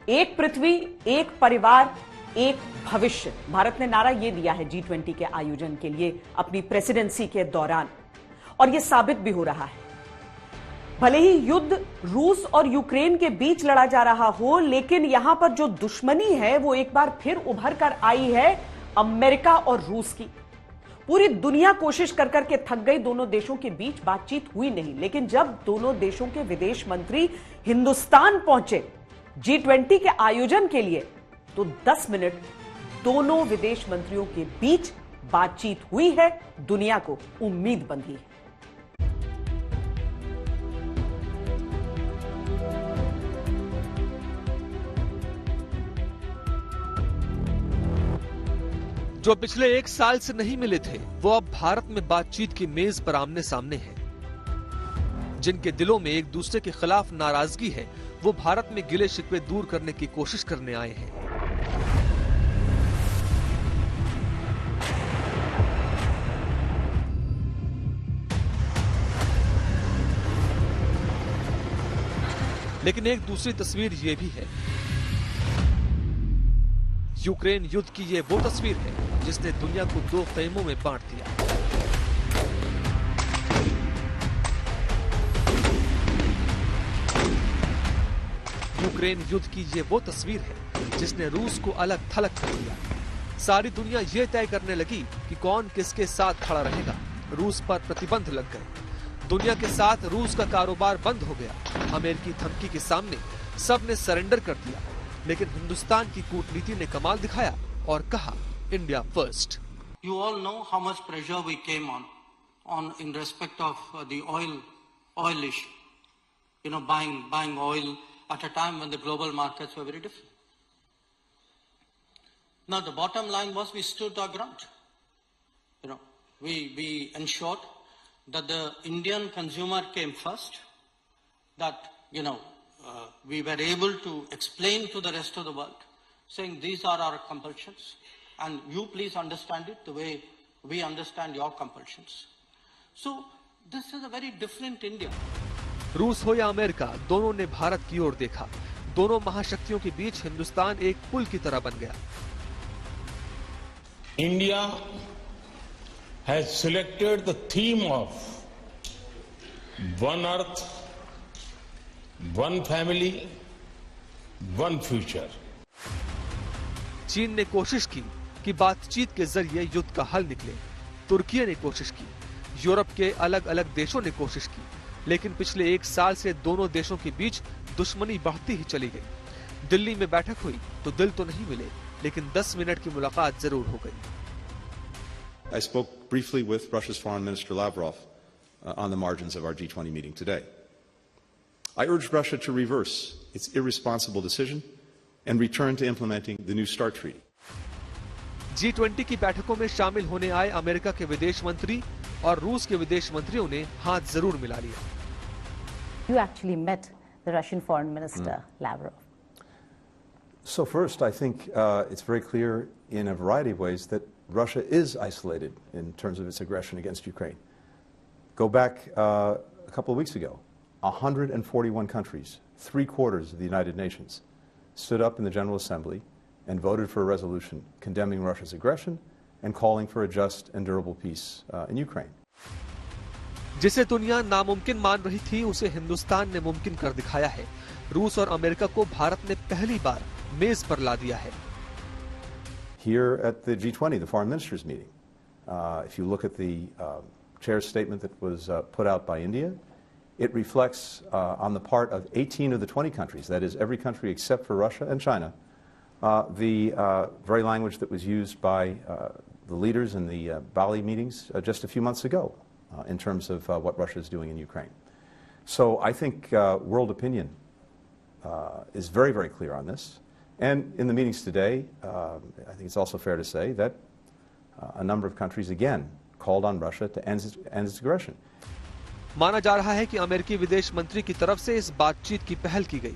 एक पृथ्वी, एक परिवार, एक भविष्य, भारत ने नारा यह दिया है G20 के आयोजन के लिए अपनी प्रेसिडेंसी के दौरान, और यह साबित भी हो रहा है। भले ही युद्ध रूस और यूक्रेन के बीच लड़ा जा रहा हो, लेकिन यहां पर जो दुश्मनी है वो एक बार फिर उभर कर आई है अमेरिका और रूस की। पूरी दुनिया कोशिश कर करके थक गई, दोनों देशों के बीच बातचीत हुई नहीं, लेकिन जब दोनों देशों के विदेश मंत्री हिंदुस्तान पहुंचे G20 के आयोजन के लिए, तो 10 मिनट दोनों विदेश मंत्रियों के बीच बातचीत हुई है, दुनिया को उम्मीद बंधी है। जो पिछले 1 साल से नहीं मिले थे, वो अब भारत में बातचीत की मेज पर आमने सामने हैं। जिनके दिलों में एक दूसरे के खिलाफ नाराजगी है, वो भारत में गिले शिकवे दूर करने की कोशिश करने आए हैं। लेकिन एक दूसरी तस्वीर ये भी है। यूक्रेन युद्ध की ये वो तस्वीर है जिसने दुनिया को 2 खेमों में बांट दिया। यूक्रेन युद्ध की ये वो तस्वीर है जिसने रूस को अलग थलग कर दिया। सारी दुनिया ये तय करने लगी कि कौन किसके साथ खड़ा रहेगा। रूस पर प्रतिबंध लग गए। दुनिया के साथ रूस का कारोबार बंद हो गया। अमेरिकी धमकी के सामने सबने सरेंडर कर दिया। लेकिन हिंदुस्तान की कूटनीति ने कमाल दिखाया और कहा, India first. You all know how much pressure we came on in respect of the oil issue. You know, buying oil at a time when the global markets were very different. Now the bottom line was we stood our ground. You know, we ensured that the Indian consumer came first. That we were able to explain to the rest of the world, saying these are our compulsions, and you please understand it the way we understand your compulsions. So this is a very different India. रूस हो या America, दोनों ने भारत की ओर देखा। दोनों महाशक्तियों के बीच हिंदुस्तान एक पुल की तरह बन गया। India has selected the theme of one earth, one family, one future. चीन ने कोशिश की कि बातचीत के जरिए युद्ध का हल निकले। तुर्की ने कोशिश की, यूरोप के अलग अलग देशों ने कोशिश की, लेकिन पिछले 1 साल से दोनों देशों के बीच दुश्मनी बढ़ती ही चली गई। दिल्ली में बैठक हुई तो दिल तो नहीं मिले, लेकिन 10 मिनट की मुलाकात जरूर हो गई। I spoke briefly with Russia's Foreign Minister Lavrov on the margins of our G20 meeting today. I urged Russia to reverse its irresponsible decision and return to implementing the New START treaty. G20 की बैठकों में शामिल होने आए America के विदेश मंत्री और रूस के विदेश मंत्रियों ने हाथ जरूर मिला लिया। You actually met the Russian Foreign Minister Lavrov. So first, I think it's very clear in a variety of ways that Russia is isolated in terms of its aggression against Ukraine. Go back a couple of weeks ago, 141 countries, 3/4 of the United Nations, stood up in the General Assembly and voted for a resolution condemning Russia's aggression and calling for a just and durable peace in Ukraine. जिसे दुनिया नामुमकिन मान रही थी, उसे हिंदुस्तान ने मुमकिन कर दिखाया है। रूस और अमेरिका को भारत ने पहली बार मेज पर ला दिया है। Here at the G20, the foreign ministers meeting, if you look at the chair's statement that was put out by India, it reflects on the part of 18 of the 20 countries, that is every country except for Russia and China, the very language that was used by the leaders in the Bali meetings just a few months ago in terms of what Russia is doing in Ukraine. So I think world opinion is very, very clear on this. And in the meetings today, I think it's also fair to say that a number of countries again called on Russia to end its aggression. माना जा रहा है कि अमेरिकी विदेश मंत्री की तरफ से इस बातचीत की पहल की गई,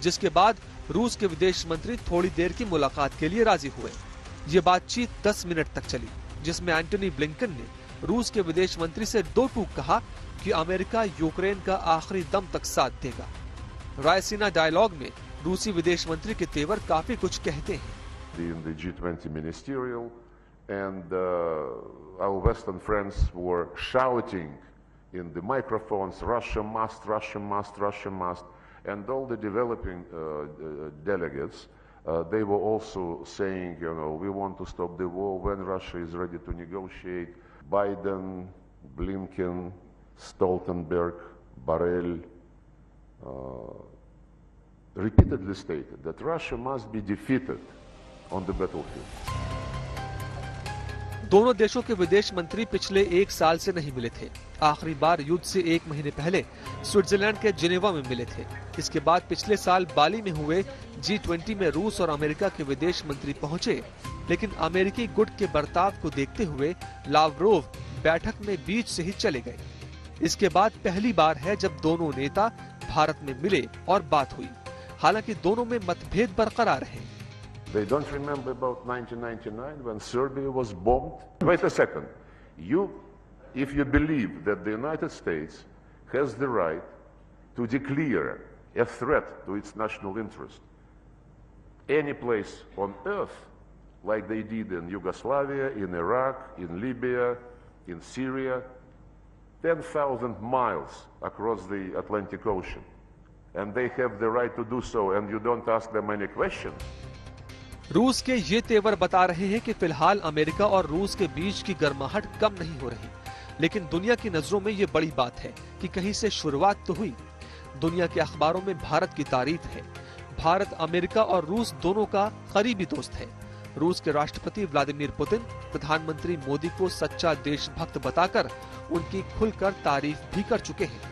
जिसके बाद रूस के विदेश मंत्री थोड़ी देर की मुलाकात के लिए राजी हुए। ये बातचीत 10 मिनट तक चली, जिसमें एंटनी ब्लिंकन ने रूस के विदेश मंत्री से 2 टूक कहा कि अमेरिका यूक्रेन का आखिरी दम तक साथ देगा। रायसीना डायलॉग में रूसी विदेश मंत्री के तेवर काफी कुछ कहते हैं। In the G20 ministerial, and our Western friends were shouting in the microphones, Russia must, Russia must, Russia must, and all the developing delegates, they were also saying, you know, we want to stop the war when Russia is ready to negotiate. Biden, Blinken, Stoltenberg, Borrell repeatedly stated that Russia must be defeated on the battlefield. दोनों देशों के विदेश मंत्री पिछले 1 साल से नहीं मिले थे। आखिरी बार युद्ध से 1 महीने पहले स्विट्जरलैंड के जिनेवा में मिले थे। इसके बाद पिछले साल बाली में हुए G20 में रूस और अमेरिका के विदेश मंत्री पहुंचे, लेकिन अमेरिकी गुट के बर्ताव को देखते हुए लावरोव बैठक में बीच से ही चले गए। इसके बाद पहली बार है जब दोनों नेता भारत में मिले और बात हुई। हालांकि दोनों में मतभेद बरकरार हैं। They don't remember about 1999 when Serbia was bombed? Wait a second. If you believe that the United States has the right to declare a threat to its national interest, any place on earth, like they did in Yugoslavia, in Iraq, in Libya, in Syria, 10,000 miles across the Atlantic Ocean, and they have the right to do so, and you don't ask them any questions. रूस के ये तेवर बता रहे हैं कि फिलहाल America और रूस के बीच की गर्माहट कम नहीं हो रही, लेकिन दुनिया की नजरों में ये बड़ी बात है कि कहीं से शुरुआत तो हुई। दुनिया के अखबारों में भारत की तारीफ है। भारत अमेरिका और रूस दोनों का करीबी दोस्त है। रूस के राष्ट्रपति व्लादिमीर पुतिन प्रधानमंत्री मोदी को सच्चा देशभक्त बताकर उनकी खुलकर तारीफ भी कर चुके हैं।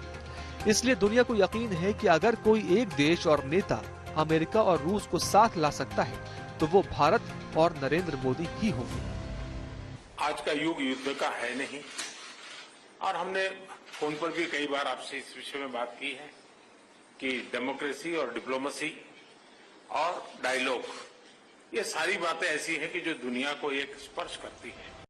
इसलिए दुनिया को यकीन है कि अगर कोई एक देश और नेता अमेरिका और रूस को साथ ला सकता है तो वो भारत और नरेंद्र मोदी ही होंगे। आज का युग युद्ध का है नहीं, और हमने फोन पर भी कई बार आपसे इस विषय में बात की है कि डेमोक्रेसी और डिप्लोमेसी और डायलॉग, ये सारी बातें ऐसी हैं कि जो दुनिया को एक स्पर्श करती है।